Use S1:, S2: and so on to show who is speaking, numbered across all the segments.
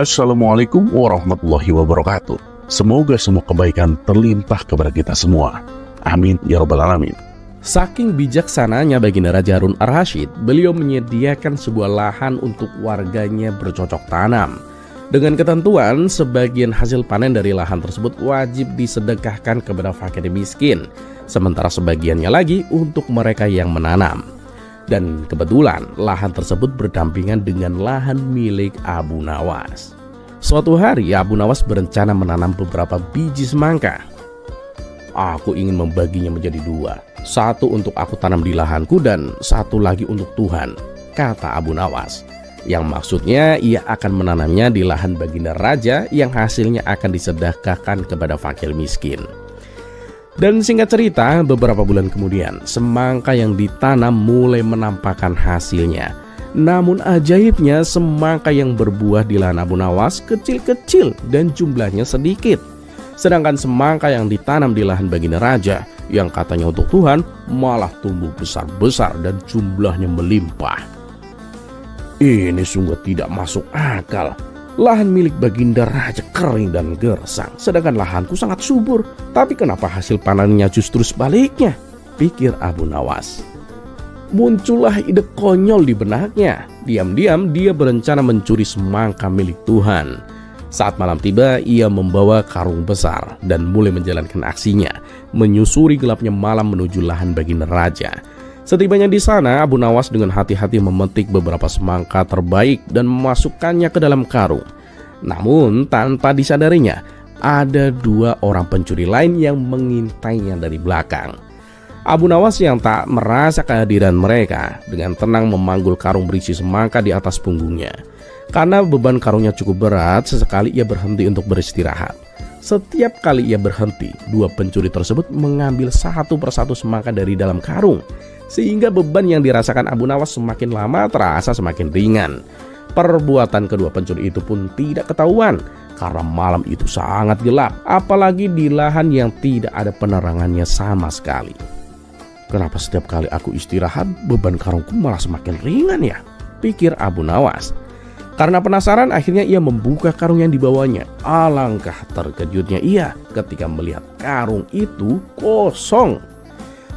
S1: Assalamualaikum warahmatullahi wabarakatuh. Semoga semua kebaikan terlimpah kepada kita semua. Amin ya rabbal alamin.
S2: Saking bijaksananya Baginda Raja Harun Ar-Rasyid, beliau menyediakan sebuah lahan untuk warganya bercocok tanam. Dengan ketentuan, sebagian hasil panen dari lahan tersebut wajib disedekahkan kepada fakir miskin, sementara sebagiannya lagi untuk mereka yang menanam. Dan kebetulan lahan tersebut berdampingan dengan lahan milik Abu Nawas. Suatu hari Abu Nawas berencana menanam beberapa biji semangka. Aku ingin membaginya menjadi dua. Satu untuk aku tanam di lahanku dan satu lagi untuk Tuhan, kata Abu Nawas. Yang maksudnya ia akan menanamnya di lahan Baginda Raja yang hasilnya akan disedekahkan kepada fakir miskin. Dan singkat cerita, beberapa bulan kemudian semangka yang ditanam mulai menampakkan hasilnya. Namun ajaibnya, semangka yang berbuah di lahan Abu Nawas kecil-kecil dan jumlahnya sedikit. Sedangkan semangka yang ditanam di lahan Baginda Raja yang katanya untuk Tuhan malah tumbuh besar-besar dan jumlahnya melimpah. Ini sungguh tidak masuk akal. Lahan milik Baginda Raja kering dan gersang, sedangkan lahanku sangat subur. Tapi kenapa hasil panennya justru sebaliknya? Pikir Abu Nawas. Muncullah ide konyol di benaknya. Diam-diam dia berencana mencuri semangka milik Tuhan. Saat malam tiba, ia membawa karung besar dan mulai menjalankan aksinya, menyusuri gelapnya malam menuju lahan Baginda Raja. Setibanya di sana, Abu Nawas dengan hati-hati memetik beberapa semangka terbaik dan memasukkannya ke dalam karung. Namun tanpa disadarinya, ada dua orang pencuri lain yang mengintainya dari belakang. Abu Nawas yang tak merasa kehadiran mereka dengan tenang memanggul karung berisi semangka di atas punggungnya. Karena beban karungnya cukup berat, sesekali ia berhenti untuk beristirahat. Setiap kali ia berhenti, dua pencuri tersebut mengambil satu persatu semangka dari dalam karung, sehingga beban yang dirasakan Abu Nawas semakin lama terasa semakin ringan. Perbuatan kedua pencuri itu pun tidak ketahuan karena malam itu sangat gelap, apalagi di lahan yang tidak ada penerangannya sama sekali. Kenapa setiap kali aku istirahat, beban karungku malah semakin ringan ya? Pikir Abu Nawas. Karena penasaran, akhirnya ia membuka karung yang dibawanya. Alangkah terkejutnya ia ketika melihat karung itu kosong.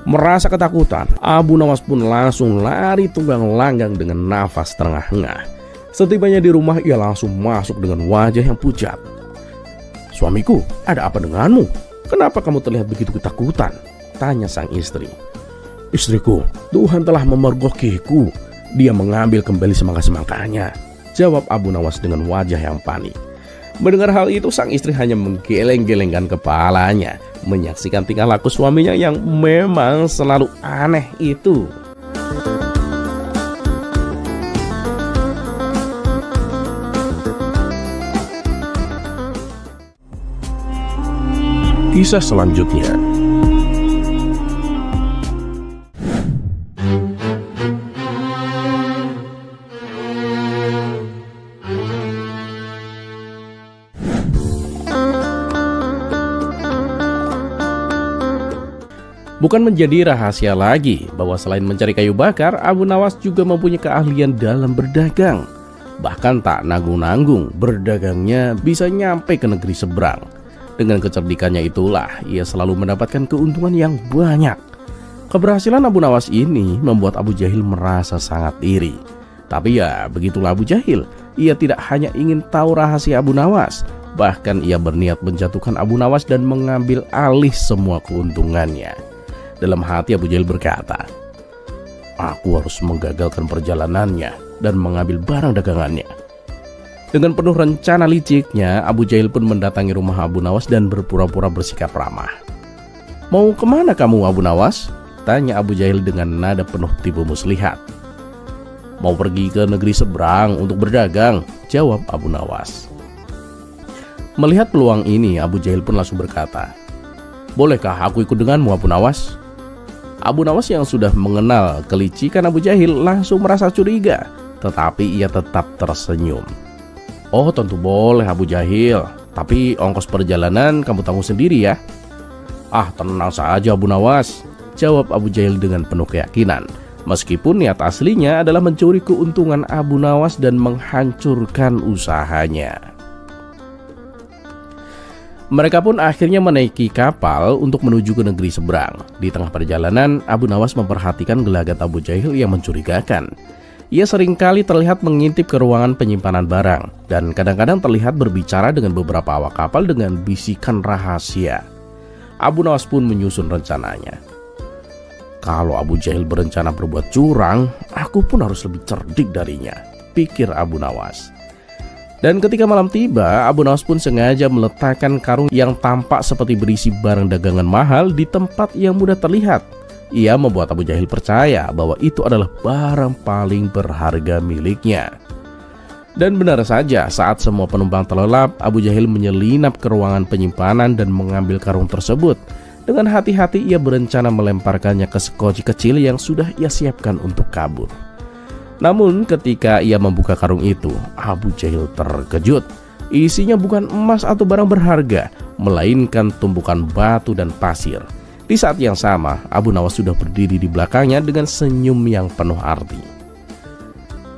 S2: Merasa ketakutan, Abu Nawas pun langsung lari tunggang langgang dengan nafas terengah-engah. Setibanya di rumah, ia langsung masuk dengan wajah yang pucat. "Suamiku, ada apa denganmu? Kenapa kamu terlihat begitu ketakutan?" tanya sang istri. "Istriku, Tuhan telah memergokiku. Dia mengambil kembali semangka-semangkanya," jawab Abu Nawas dengan wajah yang panik. Mendengar hal itu, sang istri hanya menggeleng-gelengkan kepalanya, menyaksikan tingkah laku suaminya yang memang selalu aneh itu.
S1: Kisah selanjutnya.
S2: Bukan menjadi rahasia lagi bahwa selain mencari kayu bakar, Abu Nawas juga mempunyai keahlian dalam berdagang. Bahkan tak nanggung-nanggung, berdagangnya bisa nyampe ke negeri seberang. Dengan kecerdikannya itulah ia selalu mendapatkan keuntungan yang banyak. Keberhasilan Abu Nawas ini membuat Abu Jahil merasa sangat iri. Tapi ya begitulah Abu Jahil, ia tidak hanya ingin tahu rahasia Abu Nawas, bahkan ia berniat menjatuhkan Abu Nawas dan mengambil alih semua keuntungannya. Dalam hati Abu Jahil berkata, "Aku harus menggagalkan perjalanannya dan mengambil barang dagangannya." Dengan penuh rencana liciknya, Abu Jahil pun mendatangi rumah Abu Nawas dan berpura-pura bersikap ramah. "Mau kemana kamu, Abu Nawas?" tanya Abu Jahil dengan nada penuh tipu muslihat. "Mau pergi ke negeri seberang untuk berdagang," jawab Abu Nawas. Melihat peluang ini, Abu Jahil pun langsung berkata, "Bolehkah aku ikut denganmu, Abu Nawas?" Abu Nawas yang sudah mengenal kelicikan Abu Jahil langsung merasa curiga, tetapi ia tetap tersenyum. "Oh, tentu boleh Abu Jahil, tapi ongkos perjalanan kamu tanggung sendiri ya." "Ah, tenang saja Abu Nawas," jawab Abu Jahil dengan penuh keyakinan, meskipun niat aslinya adalah mencuri keuntungan Abu Nawas dan menghancurkan usahanya. Mereka pun akhirnya menaiki kapal untuk menuju ke negeri seberang. Di tengah perjalanan, Abu Nawas memperhatikan gelagat Abu Jahil yang mencurigakan. Ia seringkali terlihat mengintip ke ruangan penyimpanan barang, dan kadang-kadang terlihat berbicara dengan beberapa awak kapal dengan bisikan rahasia. Abu Nawas pun menyusun rencananya. Kalau Abu Jahil berencana berbuat curang, aku pun harus lebih cerdik darinya, pikir Abu Nawas. Dan ketika malam tiba, Abu Nawas pun sengaja meletakkan karung yang tampak seperti berisi barang dagangan mahal di tempat yang mudah terlihat. Ia membuat Abu Jahil percaya bahwa itu adalah barang paling berharga miliknya. Dan benar saja, saat semua penumpang terlelap, Abu Jahil menyelinap ke ruangan penyimpanan dan mengambil karung tersebut. Dengan hati-hati ia berencana melemparkannya ke sekoci kecil yang sudah ia siapkan untuk kabur. Namun ketika ia membuka karung itu, Abu Jahil terkejut. Isinya bukan emas atau barang berharga, melainkan tumpukan batu dan pasir. Di saat yang sama, Abu Nawas sudah berdiri di belakangnya dengan senyum yang penuh arti.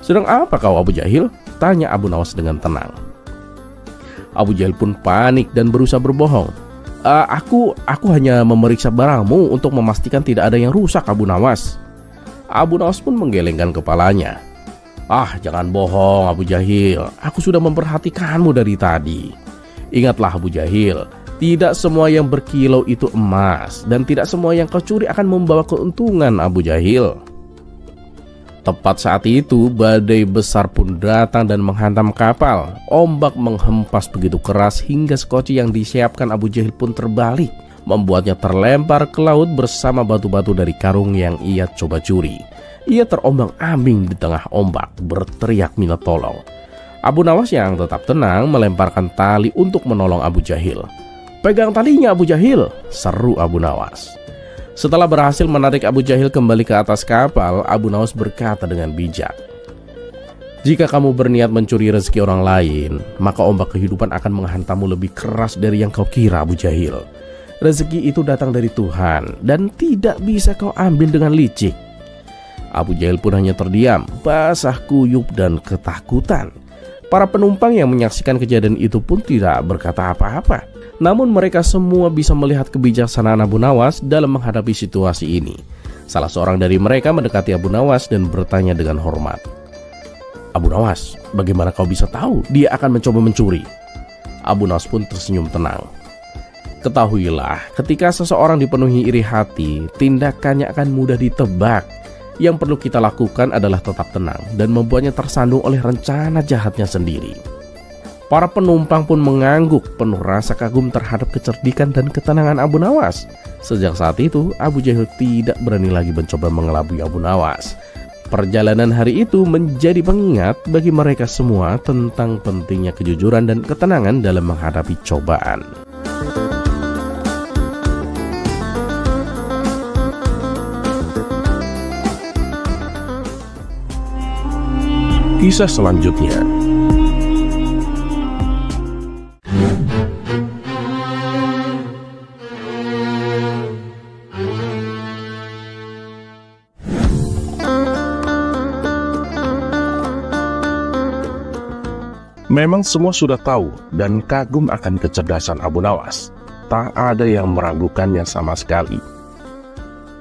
S2: "Sedang apa kau, Abu Jahil?" tanya Abu Nawas dengan tenang. Abu Jahil pun panik dan berusaha berbohong. Aku hanya memeriksa barangmu untuk memastikan tidak ada yang rusak, Abu Nawas." Abu Nawas pun menggelengkan kepalanya. Jangan bohong, Abu Jahil. Aku sudah memperhatikanmu dari tadi. Ingatlah, Abu Jahil, tidak semua yang berkilau itu emas, dan tidak semua yang kau curi akan membawa keuntungan, Abu Jahil." Tepat saat itu, badai besar pun datang dan menghantam kapal. Ombak menghempas begitu keras hingga sekoci yang disiapkan Abu Jahil pun terbalik, membuatnya terlempar ke laut bersama batu-batu dari karung yang ia coba curi. Ia terombang-ambing di tengah ombak, berteriak minta tolong. Abu Nawas yang tetap tenang melemparkan tali untuk menolong Abu Jahil. "Pegang talinya, Abu Jahil!" seru Abu Nawas. Setelah berhasil menarik Abu Jahil kembali ke atas kapal, Abu Nawas berkata dengan bijak, "Jika kamu berniat mencuri rezeki orang lain, maka ombak kehidupan akan menghantammu lebih keras dari yang kau kira, Abu Jahil. Rezeki itu datang dari Tuhan dan tidak bisa kau ambil dengan licik." Abu Jahil pun hanya terdiam, basah kuyup dan ketakutan. Para penumpang yang menyaksikan kejadian itu pun tidak berkata apa-apa. Namun mereka semua bisa melihat kebijaksanaan Abu Nawas dalam menghadapi situasi ini. Salah seorang dari mereka mendekati Abu Nawas dan bertanya dengan hormat, "Abu Nawas, bagaimana kau bisa tahu dia akan mencoba mencuri?" Abu Nawas pun tersenyum tenang. "Ketahuilah, ketika seseorang dipenuhi iri hati, tindakannya akan mudah ditebak. Yang perlu kita lakukan adalah tetap tenang dan membuatnya tersandung oleh rencana jahatnya sendiri." Para penumpang pun mengangguk penuh rasa kagum terhadap kecerdikan dan ketenangan Abu Nawas. Sejak saat itu, Abu Jahil tidak berani lagi mencoba mengelabui Abu Nawas. Perjalanan hari itu menjadi pengingat bagi mereka semua tentang pentingnya kejujuran dan ketenangan dalam menghadapi cobaan.
S1: Kisah selanjutnya. Memang semua sudah tahu dan kagum akan kecerdasan Abu Nawas. Tak ada yang meragukannya sama sekali.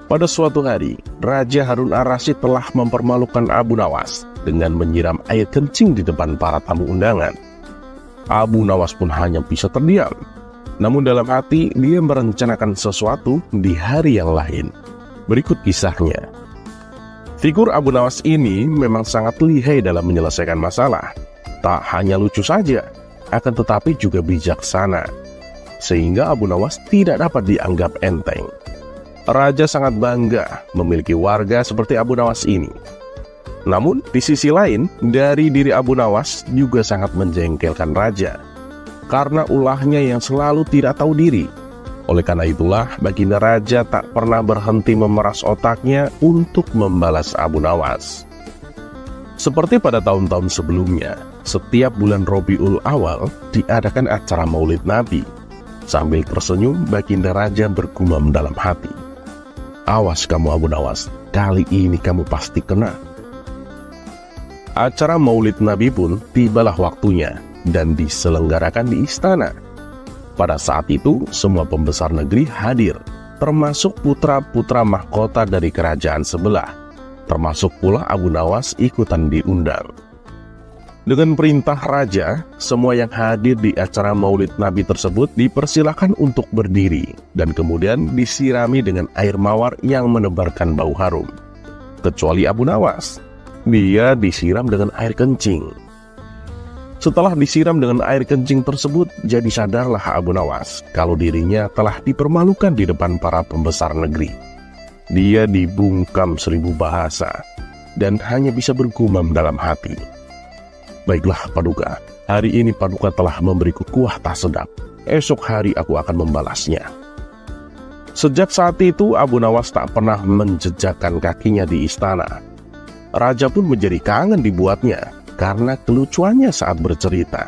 S1: Pada suatu hari, Raja Harun ar-Rasyid telah mempermalukan Abu Nawas dengan menyiram air kencing di depan para tamu undangan. Abu Nawas pun hanya bisa terdiam. Namun dalam hati, dia merencanakan sesuatu di hari yang lain. Berikut kisahnya. Figur Abu Nawas ini memang sangat lihai dalam menyelesaikan masalah. Tak hanya lucu saja, akan tetapi juga bijaksana, sehingga Abu Nawas tidak dapat dianggap enteng. Raja sangat bangga memiliki warga seperti Abu Nawas ini. Namun di sisi lain, dari diri Abu Nawas juga sangat menjengkelkan Raja, karena ulahnya yang selalu tidak tahu diri. Oleh karena itulah, baginda Raja tak pernah berhenti memeras otaknya untuk membalas Abu Nawas. Seperti pada tahun-tahun sebelumnya, setiap bulan Rabiul Awal diadakan acara Maulid Nabi. Sambil tersenyum, baginda Raja bergumam dalam hati, "Awas kamu Abu Nawas, kali ini kamu pasti kena." Acara Maulid Nabi pun tibalah waktunya dan diselenggarakan di istana. Pada saat itu, semua pembesar negeri hadir, termasuk putra-putra mahkota dari kerajaan sebelah, termasuk pula Abu Nawas ikutan diundang. Dengan perintah raja, semua yang hadir di acara Maulid Nabi tersebut dipersilakan untuk berdiri dan kemudian disirami dengan air mawar yang menebarkan bau harum. Kecuali Abu Nawas, dia disiram dengan air kencing. Setelah disiram dengan air kencing tersebut, jadi sadarlah Abu Nawas kalau dirinya telah dipermalukan di depan para pembesar negeri. Dia dibungkam 1000 bahasa dan hanya bisa bergumam dalam hati. Baiklah Paduka, hari ini Paduka telah memberiku kuah tak sedap. Esok hari aku akan membalasnya. Sejak saat itu Abu Nawas tak pernah menjejakkan kakinya di istana. Raja pun menjadi kangen dibuatnya karena kelucuannya saat bercerita.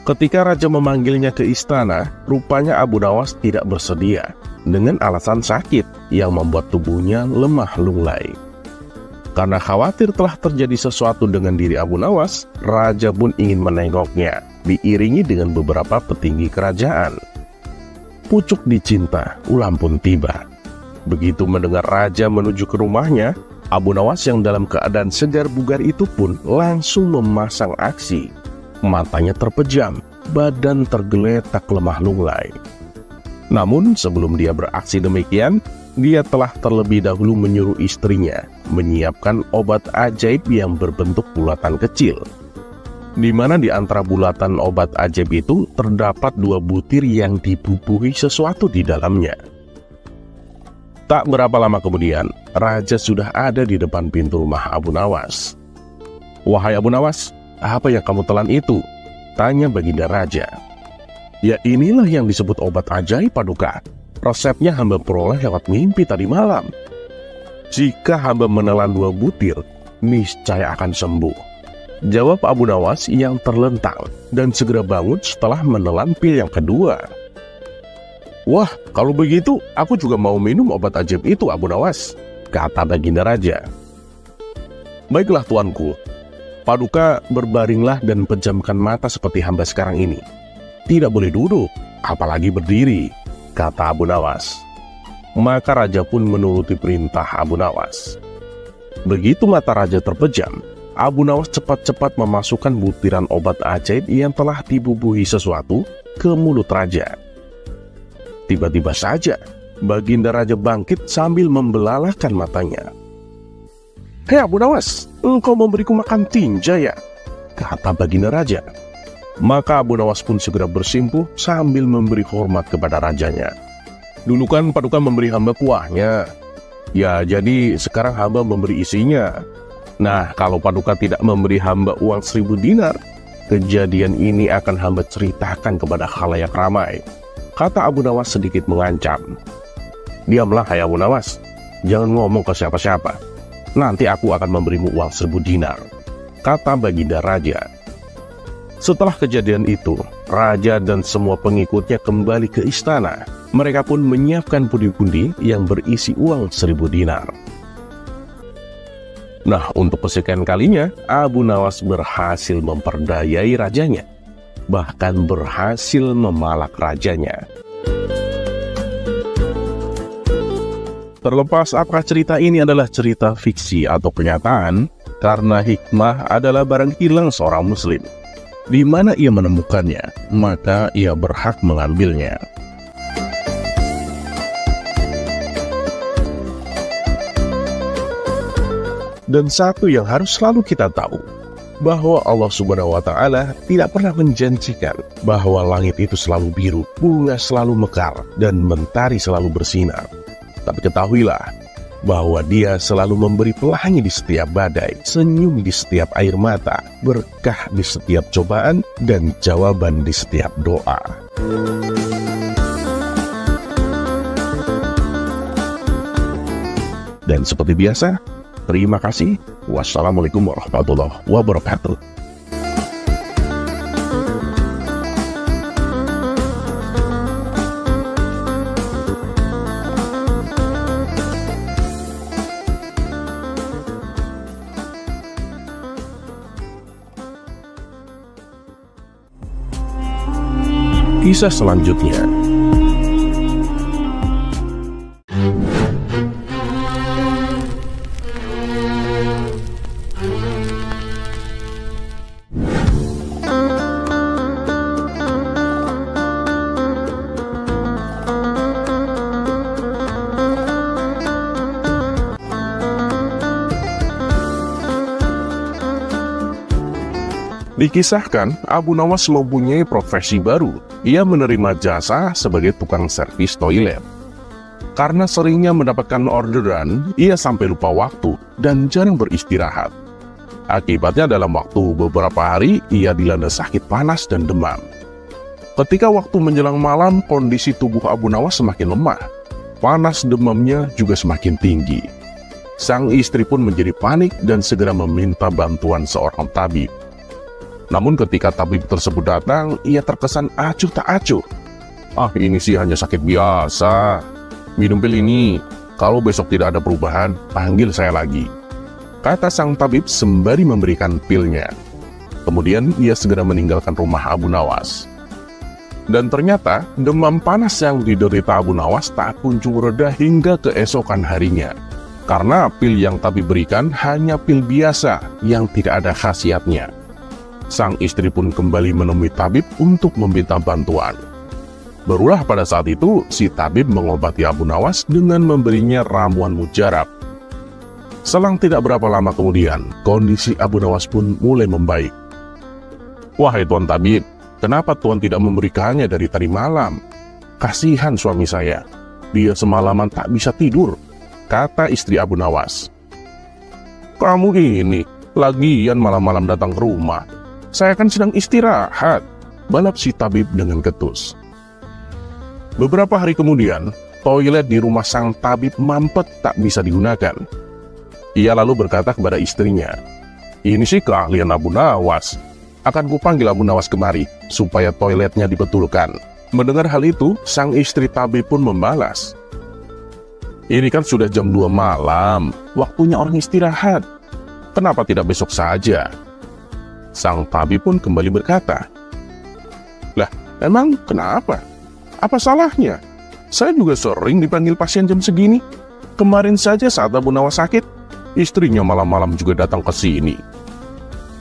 S1: Ketika raja memanggilnya ke istana, rupanya Abu Nawas tidak bersedia dengan alasan sakit yang membuat tubuhnya lemah lunglai. Karena khawatir telah terjadi sesuatu dengan diri Abu Nawas, raja pun ingin menengoknya, diiringi dengan beberapa petinggi kerajaan. Pucuk dicinta, ulam pun tiba. Begitu mendengar raja menuju ke rumahnya, Abu Nawas yang dalam keadaan segar bugar itu pun langsung memasang aksi. Matanya terpejam, badan tergeletak lemah lunglai. Namun sebelum dia beraksi demikian, dia telah terlebih dahulu menyuruh istrinya menyiapkan obat ajaib yang berbentuk bulatan kecil, di mana di antara bulatan obat ajaib itu terdapat 2 butir yang dibubuhi sesuatu di dalamnya. Tak berapa lama kemudian, raja sudah ada di depan pintu rumah Abu Nawas. "Wahai Abu Nawas, apa yang kamu telan itu?" tanya baginda raja. "Ya inilah yang disebut obat ajaib Paduka. Resepnya hamba peroleh lewat mimpi tadi malam. Jika hamba menelan 2 butir, niscaya akan sembuh," jawab Abu Nawas yang terlentang dan segera bangun setelah menelan pil yang kedua. "Wah, kalau begitu aku juga mau minum obat ajaib itu Abu Nawas," kata baginda raja. "Baiklah tuanku, Paduka berbaringlah dan pejamkan mata seperti hamba sekarang ini. Tidak boleh duduk, apalagi berdiri," kata Abu Nawas. Maka raja pun menuruti perintah Abu Nawas. Begitu mata raja terpejam, Abu Nawas cepat-cepat memasukkan butiran obat ajaib yang telah dibubuhi sesuatu ke mulut raja. Tiba-tiba saja, baginda raja bangkit sambil membelalakan matanya. "Hei Abu Nawas, engkau memberiku makan tinja ya?" kata baginda raja. Maka Abu Nawas pun segera bersimpuh sambil memberi hormat kepada rajanya. "Dulu kan Paduka memberi hamba kuahnya. Ya, jadi sekarang hamba memberi isinya. Nah, kalau Paduka tidak memberi hamba uang 1000 dinar, kejadian ini akan hamba ceritakan kepada khalayak ramai," kata Abu Nawas sedikit mengancam. "Diamlah hai Abu Nawas, jangan ngomong ke siapa-siapa. Nanti aku akan memberimu uang 1000 dinar," kata baginda raja. Setelah kejadian itu, raja dan semua pengikutnya kembali ke istana. Mereka pun menyiapkan pundi-pundi yang berisi uang 1000 dinar. Nah, untuk kesekian kalinya, Abu Nawas berhasil memperdayai rajanya, bahkan berhasil memalak rajanya. Terlepas apakah cerita ini adalah cerita fiksi atau kenyataan, karena hikmah adalah barang hilang seorang muslim. Di mana ia menemukannya, maka ia berhak mengambilnya. Dan satu yang harus selalu kita tahu, bahwa Allah Subhanahu wa Ta'ala tidak pernah menjanjikan bahwa langit itu selalu biru, bunga selalu mekar, dan mentari selalu bersinar. Tapi ketahuilah bahwa Dia selalu memberi pelangi di setiap badai, senyum di setiap air mata, berkah di setiap cobaan, dan jawaban di setiap doa. Dan seperti biasa, terima kasih. Wassalamualaikum warahmatullahi wabarakatuh. kisah selanjutnya. Dikisahkan, Abu Nawas mempunyai profesi baru. Ia menerima jasa sebagai tukang servis toilet. Karena seringnya mendapatkan orderan, ia sampai lupa waktu dan jarang beristirahat. Akibatnya dalam waktu beberapa hari, ia dilanda sakit panas dan demam. Ketika waktu menjelang malam, kondisi tubuh Abu Nawas semakin lemah. Panas demamnya juga semakin tinggi. Sang istri pun menjadi panik dan segera meminta bantuan seorang tabib. Namun ketika tabib tersebut datang, ia terkesan acuh tak acuh. "Ah, ini sih hanya sakit biasa. Minum pil ini, kalau besok tidak ada perubahan, panggil saya lagi," kata sang tabib sembari memberikan pilnya. Kemudian ia segera meninggalkan rumah Abu Nawas. Dan ternyata demam panas yang diderita Abu Nawas tak kunjung reda hingga keesokan harinya. Karena pil yang tabib berikan hanya pil biasa yang tidak ada khasiatnya. Sang istri pun kembali menemui tabib untuk meminta bantuan. Barulah pada saat itu, si tabib mengobati Abu Nawas dengan memberinya ramuan mujarab. Selang tidak berapa lama kemudian, kondisi Abu Nawas pun mulai membaik. "Wahai Tuan Tabib, kenapa Tuan tidak memberikannya dari tadi malam? Kasihan suami saya, dia semalaman tak bisa tidur," kata istri Abu Nawas. "Kamu ini, lagian malam-malam datang ke rumah. Saya kan sedang istirahat," balap si tabib dengan ketus. Beberapa hari kemudian, toilet di rumah sang tabib mampet tak bisa digunakan. Ia lalu berkata kepada istrinya, "Ini sih keahlian Abu Nawas. Akan kupanggil Abu Nawas kemari, supaya toiletnya dibetulkan." Mendengar hal itu, sang istri tabib pun membalas, "Ini kan sudah jam 2 malam, waktunya orang istirahat. Kenapa tidak besok saja?" Sang tabib pun kembali berkata, "Lah, emang kenapa? Apa salahnya? Saya juga sering dipanggil pasien jam segini. Kemarin saja saat Abu Nawas sakit, istrinya malam-malam juga datang ke sini."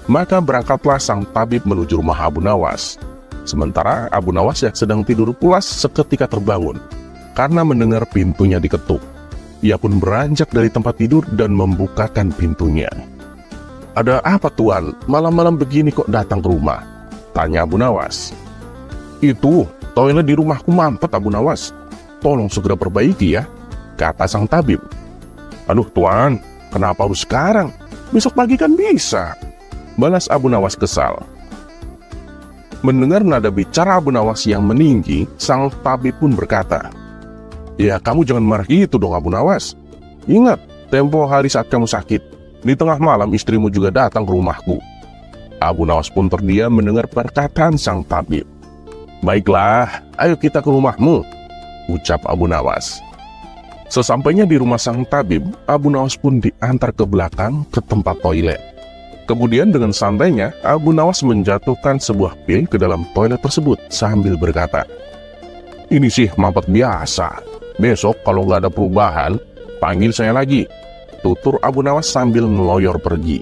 S1: Maka berangkatlah sang tabib menuju rumah Abu Nawas. Sementara Abu Nawas yang sedang tidur pulas seketika terbangun karena mendengar pintunya diketuk. Ia pun beranjak dari tempat tidur dan membukakan pintunya. "Ada apa Tuan? Malam-malam begini kok datang ke rumah?" tanya Abu Nawas. "Itu, toilet di rumahku mampet Abu Nawas. Tolong segera perbaiki ya," kata sang tabib. "Aduh Tuan, kenapa harus sekarang? Besok pagi kan bisa," balas Abu Nawas kesal. Mendengar nada bicara Abu Nawas yang meninggi, sang tabib pun berkata, "Ya kamu jangan marah gitu dong Abu Nawas. Ingat, tempo hari saat kamu sakit, di tengah malam istrimu juga datang ke rumahku." Abu Nawas pun terdiam mendengar perkataan sang tabib. "Baiklah, ayo kita ke rumahmu," ucap Abu Nawas. Sesampainya di rumah sang tabib, Abu Nawas pun diantar ke belakang ke tempat toilet. Kemudian dengan santainya, Abu Nawas menjatuhkan sebuah pil ke dalam toilet tersebut sambil berkata, "Ini sih mampet biasa. Besok kalau nggak ada perubahan, panggil saya lagi," tutur Abu Nawas sambil meloyor pergi.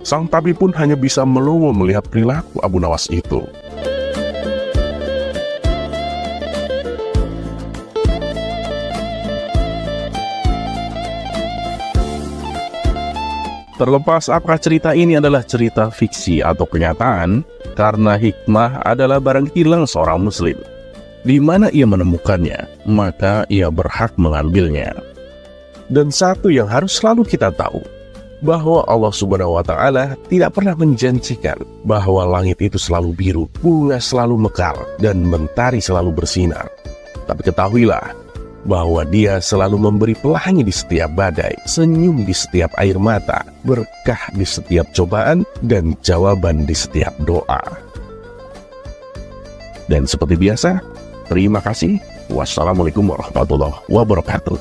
S1: Sang tabib pun hanya bisa melongo melihat perilaku Abu Nawas itu. Terlepas apakah cerita ini adalah cerita fiksi atau kenyataan, karena hikmah adalah barang hilang seorang muslim. Di mana ia menemukannya, maka ia berhak mengambilnya. Dan satu yang harus selalu kita tahu, bahwa Allah Subhanahu wa Ta'ala tidak pernah menjanjikan bahwa langit itu selalu biru, bunga selalu mekar, dan mentari selalu bersinar. Tapi ketahuilah bahwa Dia selalu memberi pelangi di setiap badai, senyum di setiap air mata, berkah di setiap cobaan, dan jawaban di setiap doa. Dan seperti biasa, terima kasih. Wassalamualaikum warahmatullahi wabarakatuh.